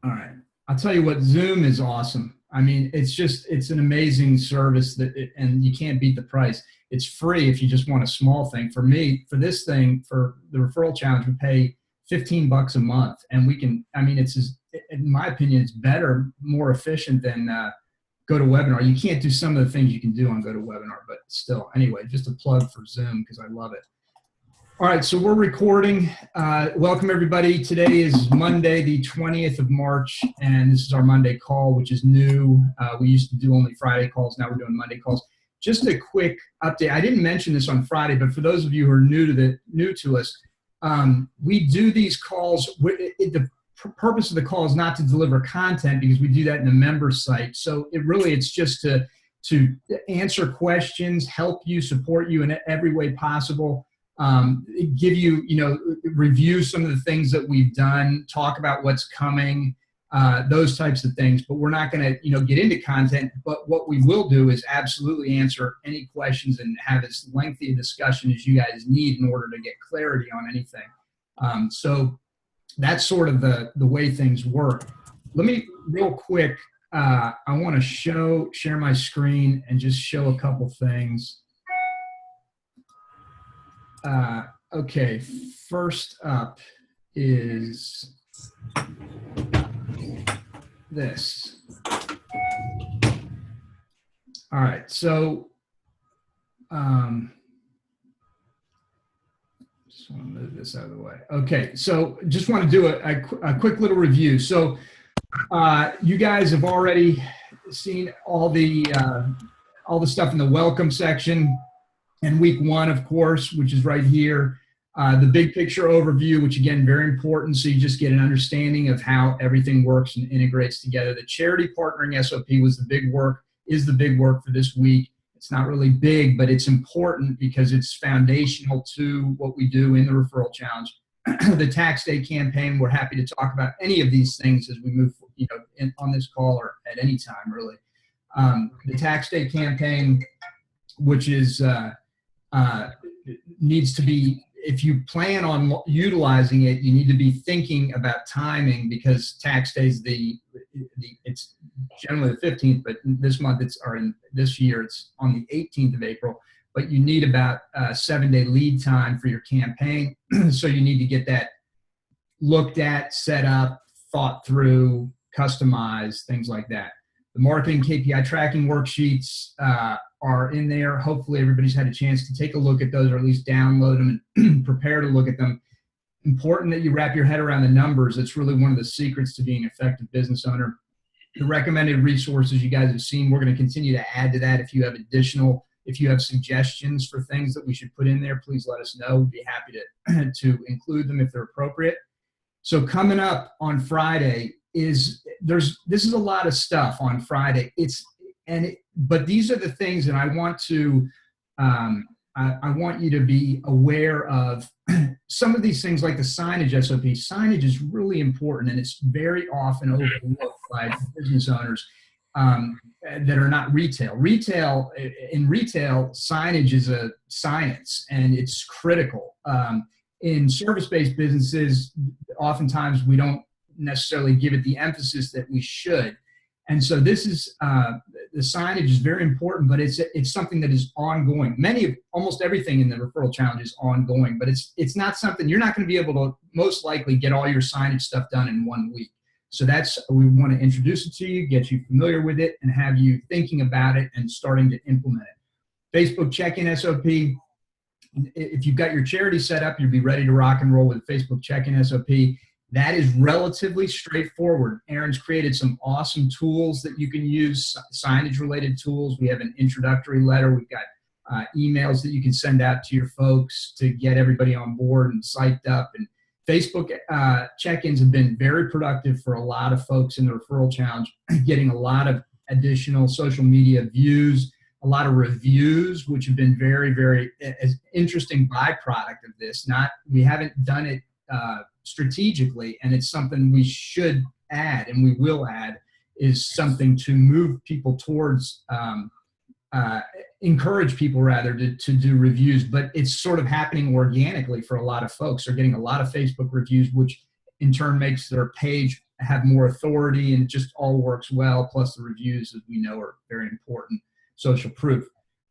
All right. I'll tell you what, Zoom is awesome. I mean, it's an amazing service and you can't beat the price. It's free if you just want a small thing. For me, for this thing, for the referral challenge, we pay $15 a month, and in my opinion, it's better, more efficient than GoToWebinar. You can't do some of the things you can do on GoToWebinar, but still, anyway, just a plug for Zoom because I love it. All right, so we're recording. Welcome, everybody. Today is Monday, the 20th of March, and this is our Monday call, which is new. We used to do only Friday calls. Now we're doing Monday calls. Just a quick update. I didn't mention this on Friday, but for those of you who are new to us, we do these calls. The purpose of the call is not to deliver content because we do that in the member site. So it's just to answer questions, help you, support you in every way possible. Give you, review some of the things that we've done, talk about what's coming, those types of things. But we're not going to, get into content. But what we will do is absolutely answer any questions and have as lengthy a discussion as you guys need in order to get clarity on anything. So that's sort of the way things work. Let me real quick. I want to share my screen and just show a couple things. Okay, first up is this. All right, so just want to move this out of the way. Okay, so just want to do a quick little review. So you guys have already seen all the stuff in the welcome section. And week one, of course, which is right here, the big picture overview, which again, very important. So you just get an understanding of how everything works and integrates together. The charity partnering SOP is the big work for this week. It's not really big, but it's important because it's foundational to what we do in the referral challenge. The tax day campaign, we're happy to talk about any of these things as we move, on this call or at any time, really. The tax day campaign, which is, needs to be, if you plan on utilizing it, you need to be thinking about timing because tax day is it's generally the 15th, but this year it's on the 18th of April, but you need about a 7-day lead time for your campaign. So you need to get that looked at, set up, thought through, customized, things like that. The marketing KPI tracking worksheets are in there. Hopefully everybody's had a chance to take a look at those or at least download them and prepare to look at them. Important that you wrap your head around the numbers. It's really one of the secrets to being an effective business owner. The recommended resources you guys have seen, we're going to continue to add to that. If you have suggestions for things that we should put in there, please let us know. We'd be happy to include them if they're appropriate. So coming up on Friday this is a lot of stuff on Friday. But these are the things that I want to, I want you to be aware of. Some of these things like the signage SOP. Signage is really important, and it's very often overlooked by business owners that are not retail. In retail, signage is a science, and it's critical. In service-based businesses, oftentimes we don't necessarily give it the emphasis that we should. And so this is, the signage is very important, but it's something that is ongoing. Almost everything in the referral challenge is ongoing, but it's not something, you're not going to be able to most likely get all your signage stuff done in 1 week. So we want to introduce it to you, get you familiar with it, and have you thinking about it and starting to implement it. Facebook check-in SOP. If you've got your charity set up, you'll be ready to rock and roll with Facebook check-in SOP. That is relatively straightforward. Aaron's created some awesome tools that you can use, signage-related tools. We have an introductory letter. We've got emails that you can send out to your folks to get everybody on board and psyched up. And Facebook check-ins have been very productive for a lot of folks in the referral challenge, getting a lot of additional social media views, a lot of reviews, which have been very, very interesting byproduct of this. We haven't done it strategically, and it's something we should add, and we will add, is something to move people towards, encourage people rather to do reviews, but it's sort of happening organically for a lot of folks. They're getting a lot of Facebook reviews, which in turn makes their page have more authority, and it just all works well. Plus the reviews, as we know, are very important social proof.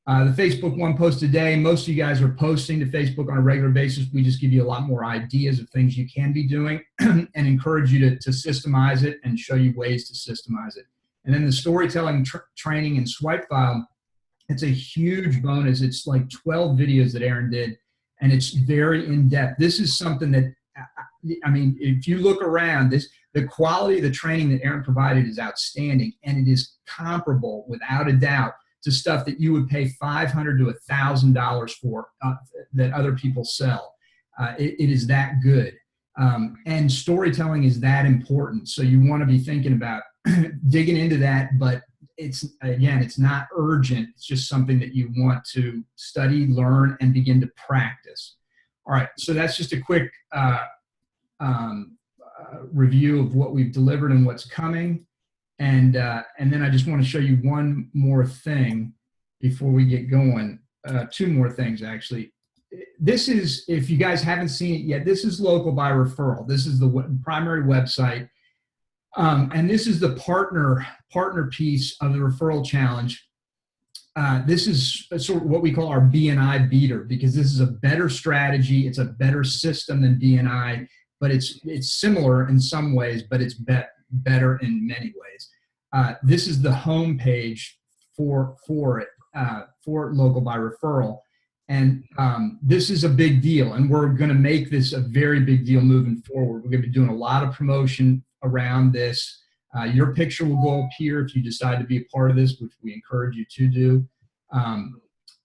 The Facebook one post a day. Most of you guys are posting to Facebook on a regular basis. We just give you a lot more ideas of things you can be doing and encourage you to systemize it and show you ways to systemize it. And then the storytelling training and swipe file, it's a huge bonus. It's like 12 videos that Aaron did, and it's very in-depth. This is something that, I mean, if you look around, the quality of the training that Aaron provided is outstanding, and it is comparable, without a doubt, to stuff that you would pay $500 to $1,000 for that other people sell. It is that good. And storytelling is that important. So you want to be thinking about digging into that, but it's not urgent. It's just something that you want to study, learn, and begin to practice. All right, so that's just a quick review of what we've delivered and what's coming. And then I just want to show you one more thing before we get going. Two more things, actually. This is, if you guys haven't seen it yet, this is Local by Referral. This is the primary website. And this is the partner piece of the referral challenge. This is sort of what we call our BNI beater, because this is a better strategy. It's a better system than BNI, but it's similar in some ways, but it's better in many ways. This is the home page for it, for Local by Referral. And this is a big deal, and we're going to make this a very big deal moving forward. We're going to be doing a lot of promotion around this. Your picture will go up here if you decide to be a part of this, which we encourage you to do. And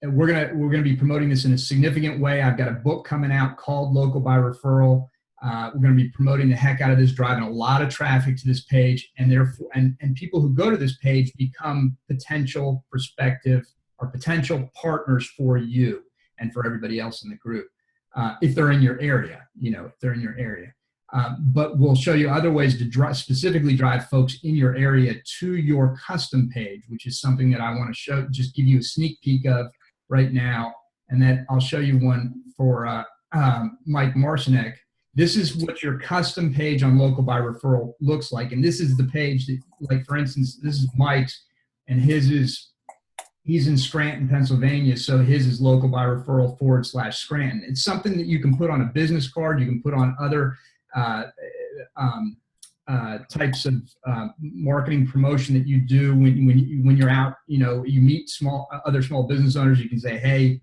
we're gonna be promoting this in a significant way. I've got a book coming out called Local by Referral. We're going to be promoting the heck out of this, driving a lot of traffic to this page, and therefore, and people who go to this page become potential potential partners for you and for everybody else in the group, if they're in your area. If they're in your area. But we'll show you other ways to specifically drive folks in your area to your custom page, which is something that I want to just give you a sneak peek of right now, and then I'll show you one for Mike Marcinek. This is what your custom page on Local by Referral looks like. And this is the page that, like, for instance, this is Mike's, and he's in Scranton, Pennsylvania, so his is Local by Referral / Scranton. It's something that you can put on a business card. You can put on other types of marketing promotion that you do when you're out. You meet other small business owners. You can say, hey,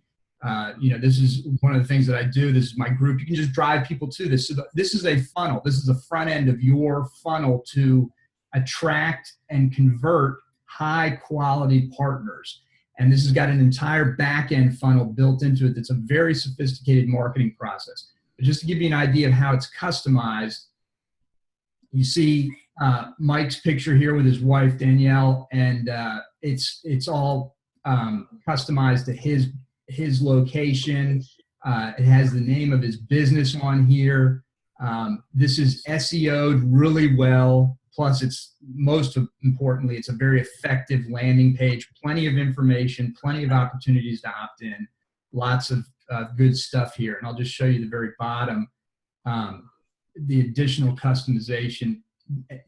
this is one of the things that I do. This is my group. You can just drive people to this. So this is a funnel. This is the front end of your funnel to attract and convert high quality partners. And this has got an entire back end funnel built into it. That's a very sophisticated marketing process. But just to give you an idea of how it's customized, you see Mike's picture here with his wife, Danielle, and it's all customized to his location. It has the name of his business on here. This is SEO'd really well. Plus, it's most importantly, it's a very effective landing page. Plenty of information, plenty of opportunities to opt in. Lots of good stuff here. And I'll just show you the very bottom, the additional customization.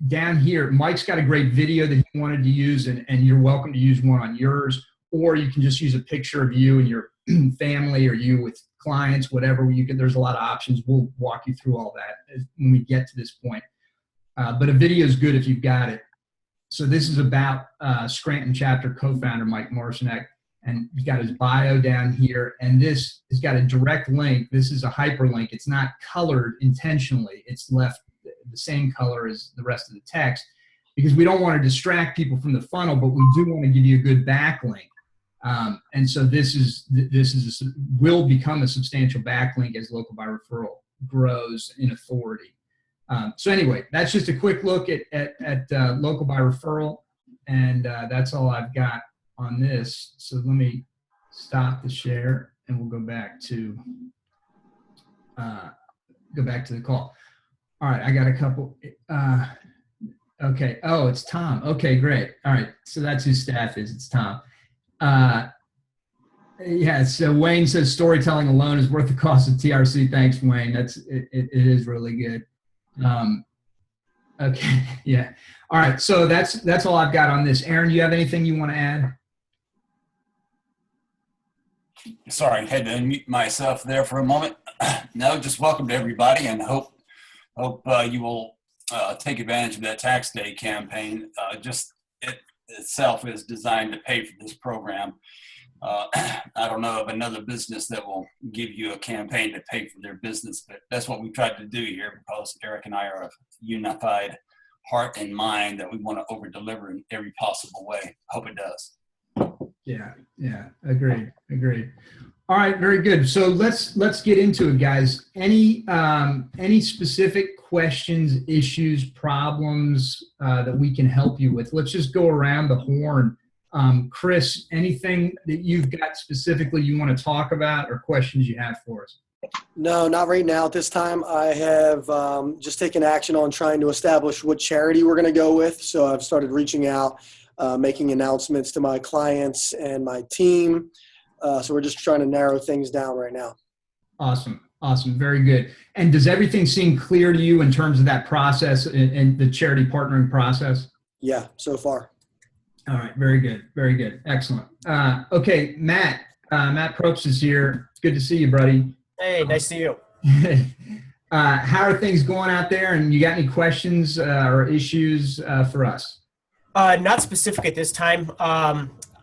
Down here, Mike's got a great video that he wanted to use, and you're welcome to use one on yours, or you can just use a picture of you and your family, or you with clients, whatever. There's a lot of options. We'll walk you through all that when we get to this point. But a video is good if you've got it. So this is about Scranton chapter co-founder Mike Marcinek, and he's got his bio down here, and this has got a direct link. This is a hyperlink. It's not colored intentionally. It's left the same color as the rest of the text because we don't want to distract people from the funnel, but we do want to give you a good backlink. And so this will become a substantial backlink as Local by Referral grows in authority. So anyway, that's just a quick look at Local by Referral, and that's all I've got on this. So let me stop the share, and we'll go back to the call. All right, I got a couple. Okay. Oh, it's Tom. Okay, great. All right, so that's who staff is. It's Tom. Yeah. So Wayne says storytelling alone is worth the cost of TRC. Thanks, Wayne. It is really good. Okay. Yeah. All right. So that's all I've got on this. Aaron, do you have anything you want to add? Sorry, had to unmute myself there for a moment. No, just welcome to everybody, and hope you will take advantage of that tax day campaign. Just it itself is designed to pay for this program. I don't know of another business that will give you a campaign to pay for their business, but that's what we tried to do here, because Eric and I are a unified heart and mind that we want to over deliver in every possible way. Hope it does. Yeah. Yeah. Agreed. All right. Very good. So let's get into it, guys. Any specific questions, issues, problems that we can help you with? Let's just go around the horn. Chris, anything that you've got specifically you want to talk about or questions you have for us? No, not right now. At this time, I have just taken action on trying to establish what charity we're going to go with. So I've started reaching out, making announcements to my clients and my team. So we're just trying to narrow things down right now. Awesome. Very good. And does everything seem clear to you in terms of that process and the charity partnering process? Yeah, so far. All right. Very good. Excellent. Okay. Matt Probst is here. It's good to see you, buddy. Hey, nice to see you. How are things going out there? And you got any questions or issues for us? Not specific at this time.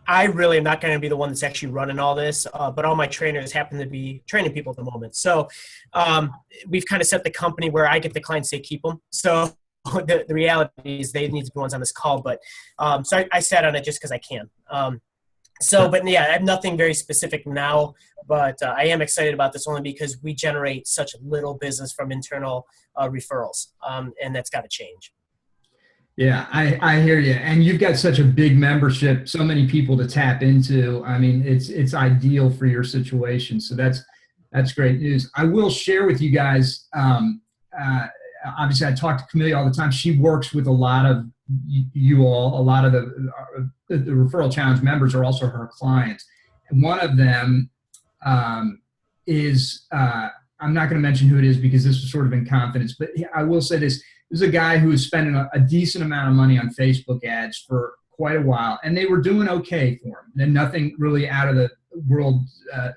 I really am not going to be the one that's actually running all this, but all my trainers happen to be training people at the moment. So we've kind of set the company where I get the clients, say keep them. So the reality is they need to be ones on this call. But so I sat on it just because I can. But yeah, I have nothing very specific now, but I am excited about this only because we generate such little business from internal referrals, and that's got to change. Yeah, I hear you. And you've got such a big membership, so many people to tap into. I mean, it's ideal for your situation. So that's great news. I will share with you guys, obviously I talk to Camellia all the time. She works with a lot of you all. A lot of the Referral Challenge members are also her clients. And one of them is, I'm not going to mention who it is because this was sort of in confidence, but I will say this. This is a guy who was spending a decent amount of money on Facebook ads for quite a while, and they were doing okay for him. And nothing really out of the world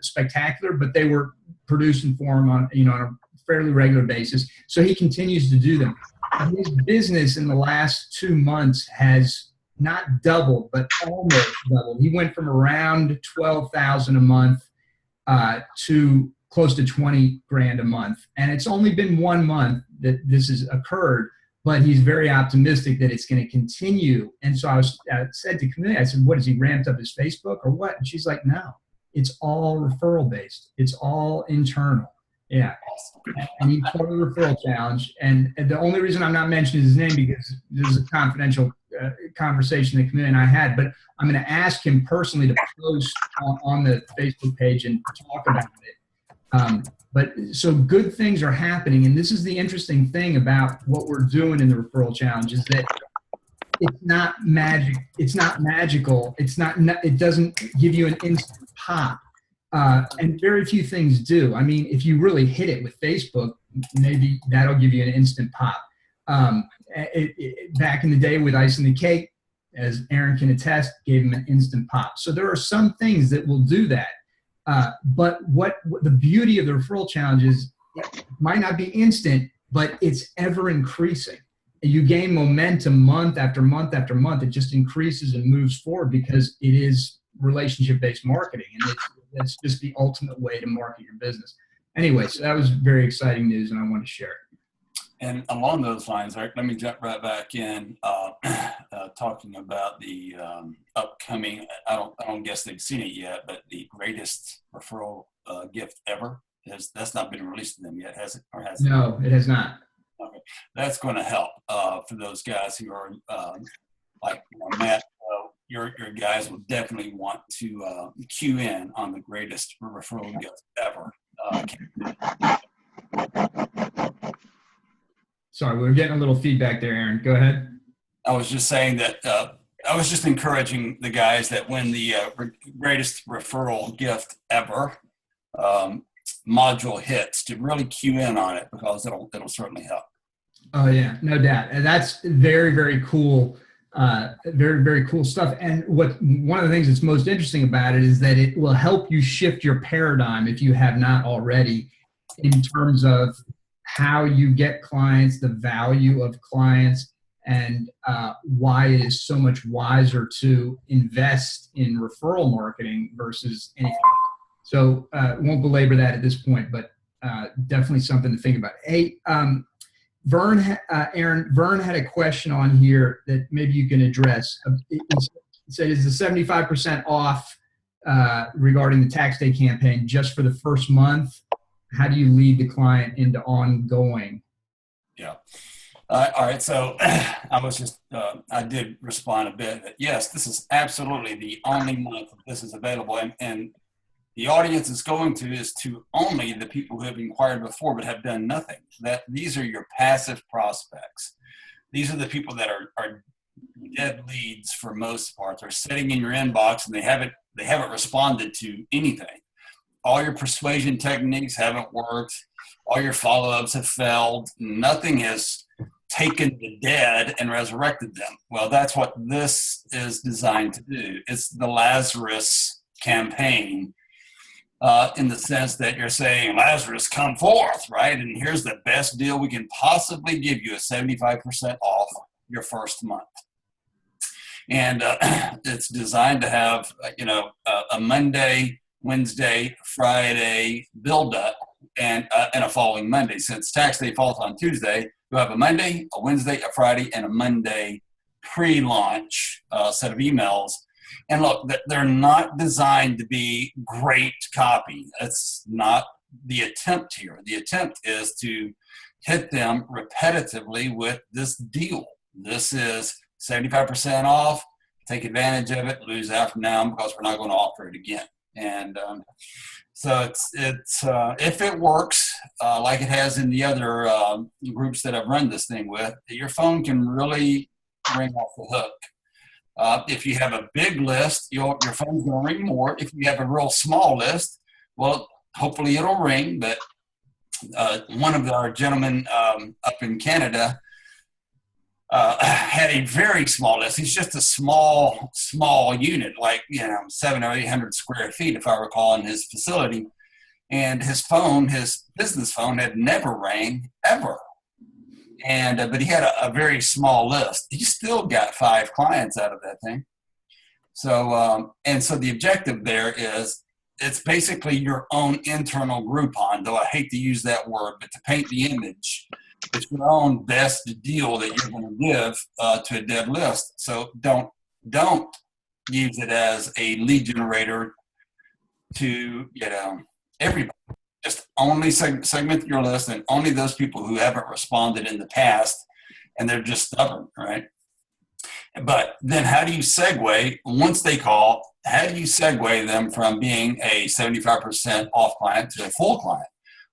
spectacular, but they were producing for him on a fairly regular basis. So he continues to do them. And his business in the last 2 months has not doubled, but almost doubled. He went from around $12,000 a month to close to 20 grand a month. And it's only been 1 month that this has occurred, but he's very optimistic that it's going to continue. And so I said to Camellia, I said, what, has he ramped up his Facebook or what? And she's like, no, it's all referral based. It's all internal. Yeah. And he part of the referral challenge. And the only reason I'm not mentioning his name because this is a confidential conversation that Camellia and I had, but I'm going to ask him personally to post on the Facebook page and talk about it. But so good things are happening. And this is the interesting thing about what we're doing in the referral challenge is that it's not magic. It's not magical. It doesn't give you an instant pop. And very few things do. I mean, if you really hit it with Facebook, maybe that'll give you an instant pop. Back in the day with Ice and the Cake, as Aaron can attest, gave him an instant pop. So there are some things that will do that. But what the beauty of the referral challenge is, it might not be instant, but it's ever increasing. You gain momentum month after month after month. It just increases and moves forward because it is relationship-based marketing, and it's just the ultimate way to market your business. Anyway, so that was very exciting news, and I want to share it. And along those lines, Eric, let me jump right back in, talking about the upcoming, I don't guess they've seen it yet, but the greatest referral gift ever. That's not been released to them yet, has it? Or has it? No, it has not. Okay. That's going to help for those guys who are like Matt. Your guys will definitely want to cue in on the greatest referral gift ever. Sorry, we were getting a little feedback there, Aaron. Go ahead. I was just saying that I was just encouraging the guys that when the greatest referral gift ever module hits to really cue in on it because it'll certainly help. Oh yeah, no doubt. And that's very, very cool. Very, very cool stuff. And one of the things that's most interesting about it is that it will help you shift your paradigm, if you have not already, in terms of how you get clients, the value of clients, and why it is so much wiser to invest in referral marketing versus anything. So won't belabor that at this point, but definitely something to think about. Hey, Aaron, Vern had a question on here that maybe you can address. It said, is the 75% off regarding the tax day campaign just for the first month? How do you lead the client into ongoing? Yeah. All right. So I did respond a bit that yes, this is absolutely the only month this is available. And the audience is going to is to only the people who have inquired before but have done nothing. That these are your passive prospects. These are the people that are dead leads for most part. They're sitting in your inbox and they haven't responded to anything. All your persuasion techniques haven't worked. All your follow-ups have failed. Nothing has taken the dead and resurrected them. Well, that's what this is designed to do. It's the Lazarus campaign. In the sense that you're saying, Lazarus, come forth, right? And here's the best deal we can possibly give you, 75% off your first month. And it's designed to have, a Monday, Wednesday, Friday build-up and a following Monday. Since tax day falls on Tuesday, you'll have a Monday, a Wednesday, a Friday, and a Monday pre-launch set of emails. And look, they're not designed to be great copy. That's not the attempt here. The attempt is to hit them repetitively with this deal. This is 75% off. Take advantage of it. Lose out from now because we're not going to offer it again. And so it's if it works like it has in the other groups that I've run this thing with, your phone can really ring off the hook. If you have a big list, your phone's going to ring more. If you have a real small list, well, hopefully it'll ring. But one of our gentlemen up in Canada had a very small list. He's just a small unit, like 700 or 800 square feet, if I recall, in his facility. And his business phone, had never rang ever. And but he had a very small list. He still got 5 clients out of that thing. So so the objective there is it's basically your own internal Groupon, though I hate to use that word, but to paint the image, it's your own best deal that you're going to give to a dead list. So don't use it as a lead generator to everybody. Just only segment your list and only those people who haven't responded in the past and they're just stubborn, right? But then how do you segue, once they call, how do you segue them from being a 75% off client to a full client?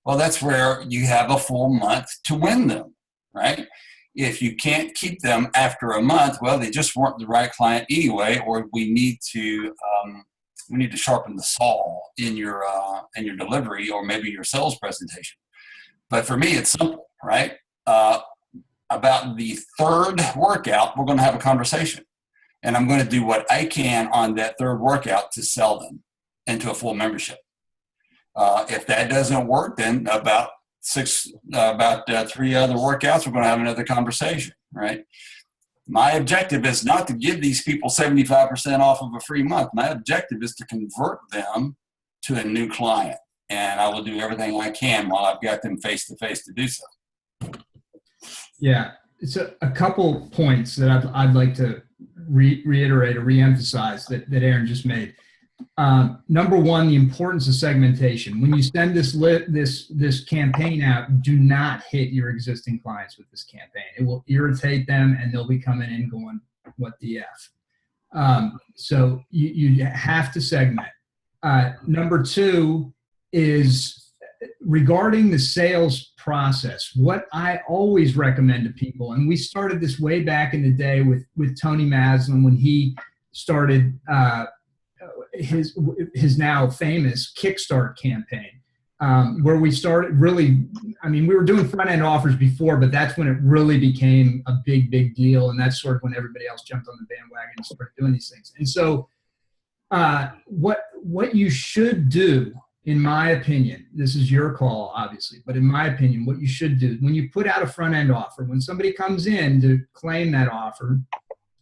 Well, that's where you have a full month to win them, right? If you can't keep them after a month, well, they just weren't the right client anyway, or we need to sharpen the saw in your delivery or maybe your sales presentation. But for me, it's simple, right? About the third workout, we're going to have a conversation. And I'm going to do what I can on that third workout to sell them into a full membership. If that doesn't work, then about 3 other workouts, we're going to have another conversation, right? My objective is not to give these people 75% off of a free month. My objective is to convert them to a new client. And I will do everything I can while I've got them face to face to do so. Yeah, it's a couple points that I'd like to reiterate or reemphasize that Aaron just made. Number one, the importance of segmentation. When you send this campaign out, do not hit your existing clients with this campaign. It will irritate them, and they'll be coming in going, "What the f?" So you have to segment. Number two is regarding the sales process. What I always recommend to people, and we started this way back in the day with Tony Maslin when he started his now famous Kickstart campaign. where we started really, I mean, we were doing front end offers before, but that's when it really became a big, big deal. And that's sort of when everybody else jumped on the bandwagon and started doing these things. And so what you should do, in my opinion, this is your call, obviously, but in my opinion, what you should do when you put out a front end offer, when somebody comes in to claim that offer,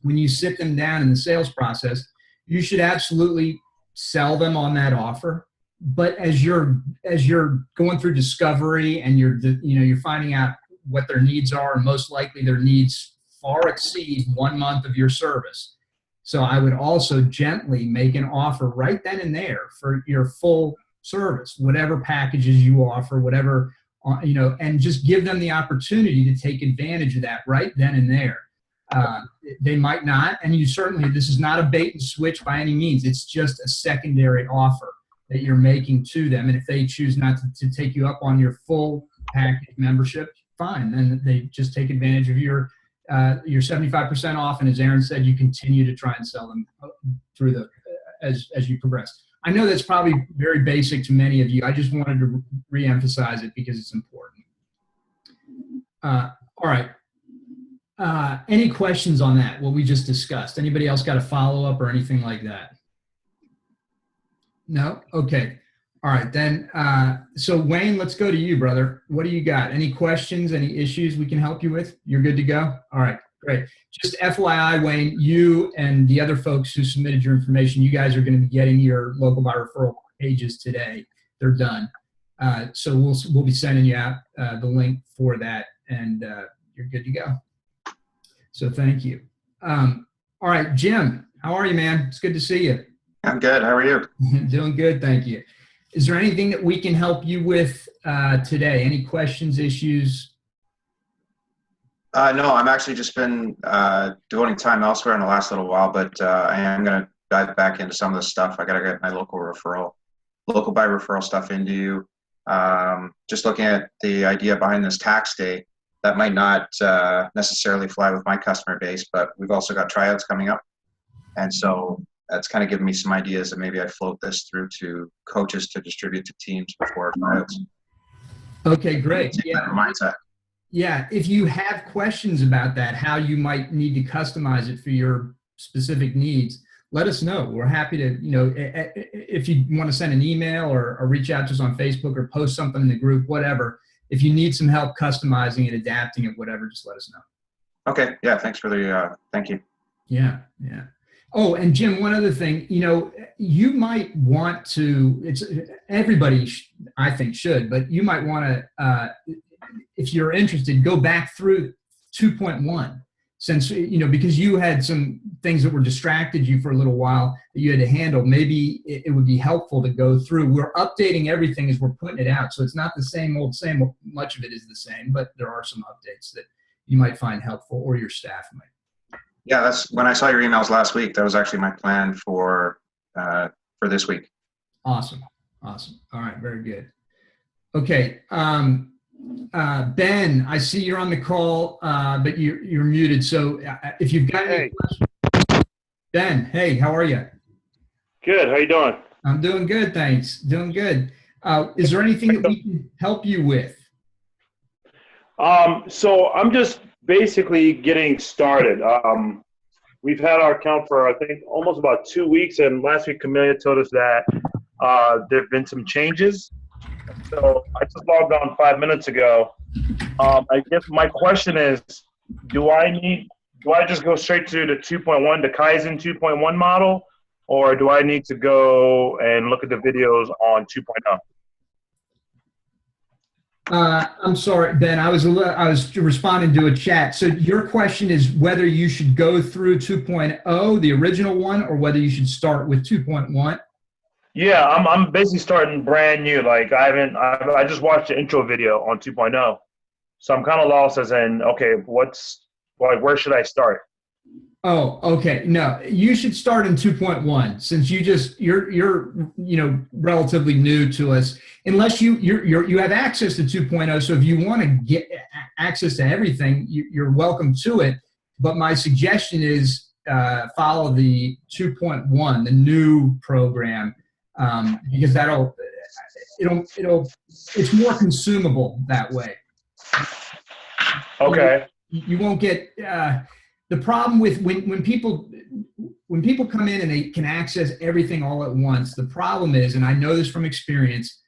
when you sit them down in the sales process, you should absolutely sell them on that offer. But as you're going through discovery and you're finding out what their needs are, and most likely their needs far exceed 1 month of your service. So I would also gently make an offer right then and there for your full service, whatever packages you offer, whatever, and just give them the opportunity to take advantage of that right then and there. They might not, and this is not a bait and switch by any means. It's just a secondary offer that you're making to them. And if they choose not to take you up on your full package membership, fine. Then they just take advantage of your 75% off. And as Aaron said, you continue to try and sell them through as you progress. I know that's probably very basic to many of you. I just wanted to reemphasize it because it's important. All right. Any questions on that, what we just discussed? Anybody else got a follow-up or anything like that? No? Okay. All right, then. So Wayne, let's go to you, brother. What do you got? Any questions, any issues we can help you with? You're good to go? All right, great. Just FYI, Wayne, you and the other folks who submitted your information, you guys are going to be getting your local by referral pages today. They're done. So we'll be sending you out the link for that, and you're good to go. So thank you. All right, Jim, how are you, man? It's good to see you. I'm good. How are you? Doing good, thank you. Is there anything that we can help you with today? Any questions, issues? No, I'm actually just been devoting time elsewhere in the last little while, but I am going to dive back into some of the stuff. I got to get my local by referral stuff into you. Just looking at the idea behind this tax day, that might not necessarily fly with my customer base, but we've also got tryouts coming up. And so that's kind of given me some ideas that maybe I float this through to coaches to distribute to teams before tryouts. Okay, great. Yeah. Mindset. Yeah, if you have questions about that, how you might need to customize it for your specific needs, let us know. We're happy to, if you want to send an email or reach out to us on Facebook or post something in the group, whatever. If you need some help customizing it, adapting it, whatever, just let us know. Okay. Yeah. Thanks for the, thank you. Yeah. Yeah. Oh, and Jim, one other thing, you might want to, everybody I think should, but you might want to, if you're interested, go back through 2.1 since, because you had some things that were distracted you for a little while that you had to handle. Maybe it would be helpful to go through. We're updating everything as we're putting it out. So it's not the same old, much of it is the same, but there are some updates that you might find helpful or your staff might. Yeah, that's when I saw your emails last week. That was actually my plan for this week. Awesome. All right, very good. Okay, Ben, I see you're on the call, but you're muted. So if you've got any questions, Ben, hey, how are you? Good. How you doing? I'm doing good, thanks. Doing good. Is there anything that we can help you with? So I'm just basically getting started. We've had our account for, I think, almost about 2 weeks, and last week Camellia told us that there have been some changes. So I just logged on 5 minutes ago. I guess my question is, do I just go straight to the 2.1, the Kaizen 2.1 model, or do I need to go and look at the videos on 2.0? I'm sorry, Ben. I was responding to a chat. So your question is whether you should go through 2.0, the original one, or whether you should start with 2.1. Yeah, I'm basically starting brand new. Like I just watched the intro video on 2.0, so I'm kind of lost as in, okay, where should I start? Oh, okay. No, you should start in 2.1 since you're relatively new to us. Unless you have access to 2.0, so if you want to get access to everything, you're welcome to it. But my suggestion is follow the 2.1, the new program, because it's more consumable that way. Okay. You won't get the problem with when people come in and they can access everything all at once. The problem is, and I know this from experience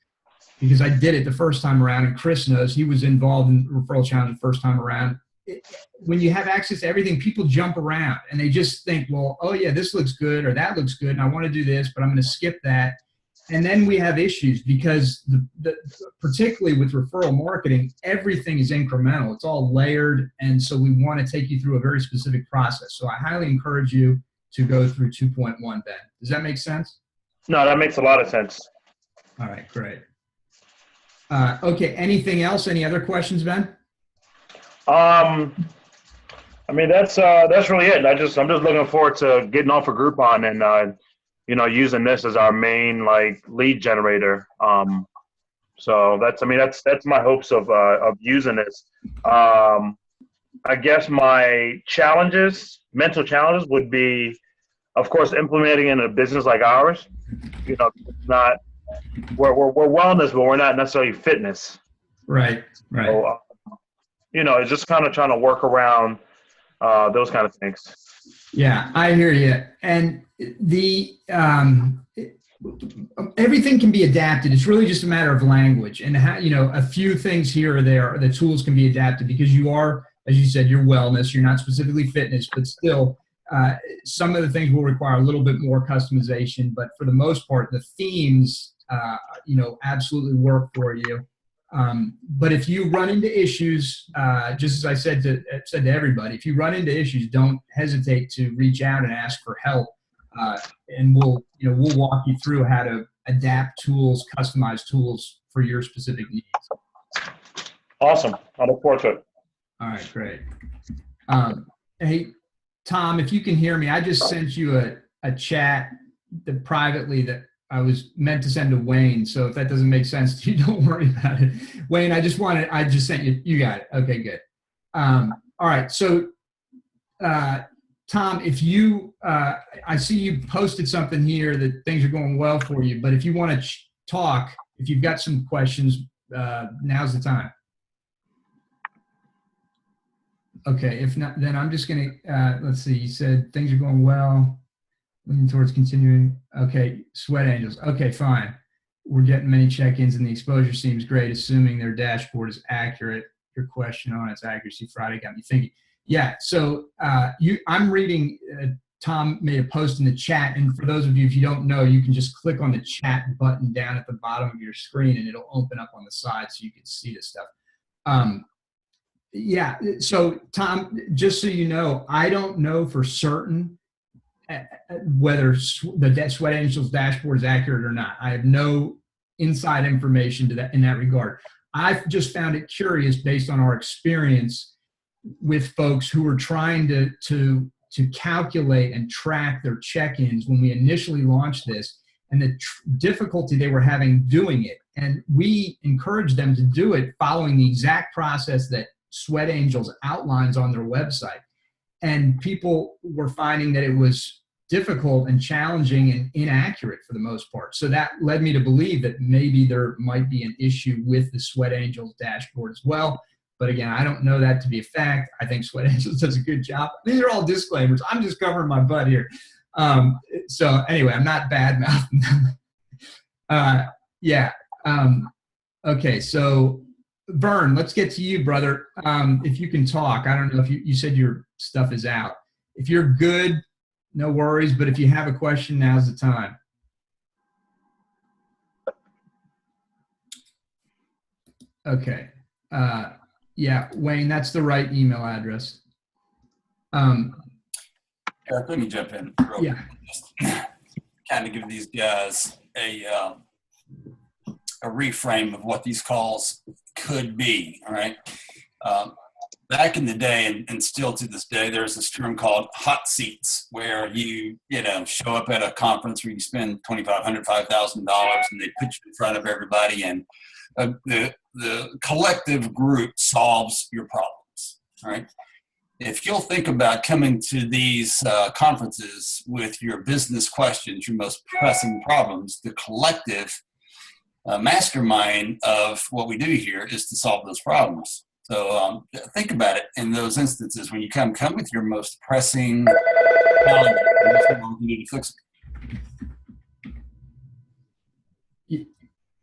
because I did it the first time around, and Chris knows, he was involved in referral challenge the first time around. When you have access to everything, people jump around and they just think, well, oh yeah, this looks good or that looks good, and I want to do this, but I'm going to skip that. And then we have issues because particularly with referral marketing, everything is incremental. It's all layered. And so we want to take you through a very specific process. So I highly encourage you to go through 2.1, Ben. Does that make sense? No, that makes a lot of sense. All right, great. Okay, anything else? Any other questions, Ben? I mean, that's really it. I'm just looking forward to getting on for Groupon and, using this as our main lead generator. So that's my hopes of using this. I guess my mental challenges would be, of course, implementing in a business like ours. Not we're wellness, but we're not necessarily fitness. Right. So, it's just kind of trying to work around those kind of things. Yeah, I hear you. And everything can be adapted. It's really just a matter of language and how, a few things here or there, the tools can be adapted because you are, as you said, you're wellness. You're not specifically fitness, but still, some of the things will require a little bit more customization. But for the most part, the themes, absolutely work for you. But if you run into issues, just as I said to everybody, if you run into issues, don't hesitate to reach out and ask for help. And we'll walk you through how to adapt tools, customize tools for your specific needs. Awesome. I look forward to it. All right, great. Hey, Tom, if you can hear me, I just sent you a chat privately that I was meant to send to Wayne. So if that doesn't make sense to you, don't worry about it. Wayne, I just sent you. You got it. Okay, good. All right. So, Tom, if you, I see you posted something here that things are going well for you, but if you want to talk, if you've got some questions, now's the time. Okay. If not, then I'm just going to, let's see. You said things are going well. Looking towards continuing. Okay, Sweat Angels. Okay, fine. We're getting many check-ins and the exposure seems great, assuming their dashboard is accurate. Your question on its accuracy Friday got me thinking. Yeah, so I'm reading, Tom made a post in the chat, and for those of you, if you don't know, you can just click on the chat button down at the bottom of your screen and it'll open up on the side so you can see this stuff. Yeah, so Tom, just so you know, I don't know for certain whether the Sweat Angels dashboard is accurate or not. I have no inside information to that in that regard. I've just found it curious based on our experience with folks who are trying to calculate and track their check-ins when we initially launched this and the difficulty they were having doing it. And we encouraged them to do it following the exact process that Sweat Angels outlines on their website. And people were finding that it was difficult and challenging and inaccurate for the most part. So that led me to believe that maybe there might be an issue with the Sweat Angels dashboard as well. But again, I don't know that to be a fact. I think Sweat Angels does a good job. These are all disclaimers. I'm just covering my butt here. So anyway, I'm not bad-mouthing them. Yeah. Okay, so Vern, let's get to you, brother. If you can talk. I don't know if you said your stuff is out. If you're good, no worries. But if you have a question, now's the time. Okay. Yeah, Wayne, that's the right email address. Eric, let me jump in. Yeah. Just kind of give these guys a reframe of what these calls could be. All right. Back in the day, and still to this day, there's this term called hot seats, where you show up at a conference where you spend $2,500, $5,000, and they put you in front of everybody, and the collective group solves your problems. All right. If you'll think about coming to these conferences with your business questions, your most pressing problems, the collective mastermind of what we do here is to solve those problems. So think about it in those instances when you come with your most pressing challenge. You need to fix it.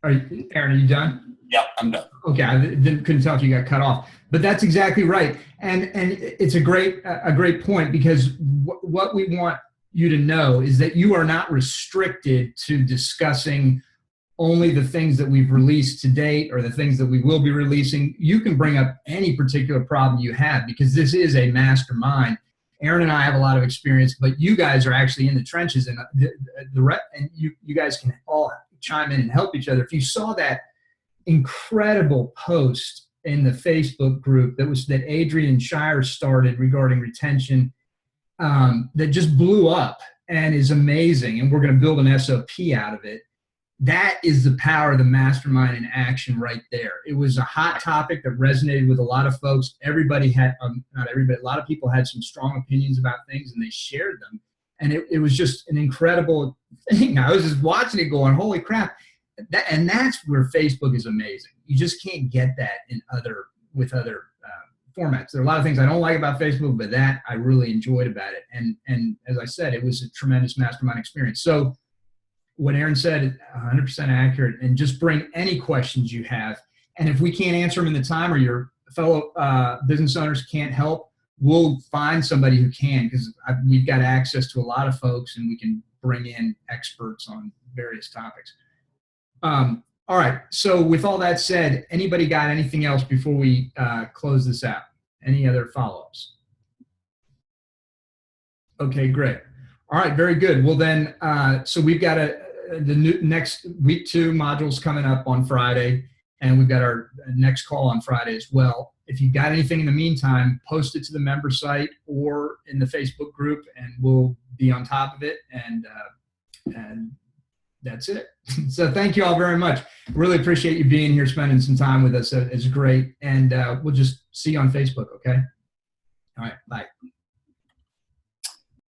Aaron, are you done? Yeah, I'm done. Okay, I couldn't tell if you got cut off, but that's exactly right, and it's a great point, because what we want you to know is that you are not restricted to discussing only the things that we've released to date or the things that we will be releasing. You can bring up any particular problem you have, because this is a mastermind. Aaron and I have a lot of experience, but you guys are actually in the trenches, and and you guys can all chime in and help each other. If you saw that incredible post in the Facebook group that Adrian Shire started regarding retention, that just blew up and is amazing, and we're going to build an SOP out of it. That is the power of the mastermind in action right there. It was a hot topic that resonated with a lot of folks. Everybody had, not everybody, a lot of people had some strong opinions about things, and they shared them. And it was just an incredible thing. I was just watching it going, holy crap. And that's where Facebook is amazing. You just can't get that with other formats. There are a lot of things I don't like about Facebook, but that I really enjoyed about it. And as I said, it was a tremendous mastermind experience. So what Aaron said is 100% accurate, and just bring any questions you have. And if we can't answer them in the time, or your fellow business owners can't help, we'll find somebody who can, because we've got access to a lot of folks, and we can bring in experts on various topics. All right. So with all that said, anybody got anything else before we close this out? Any other follow-ups? Okay, great. All right, very good. Well then, so we've got the next week 2 modules coming up on Friday, and we've got our next call on Friday as well. If you've got anything in the meantime, post it to the member site or in the Facebook group, and we'll be on top of it. And that's it. So thank you all very much. Really appreciate you being here, spending some time with us. It's great. And we'll just see you on Facebook, okay? All right, bye.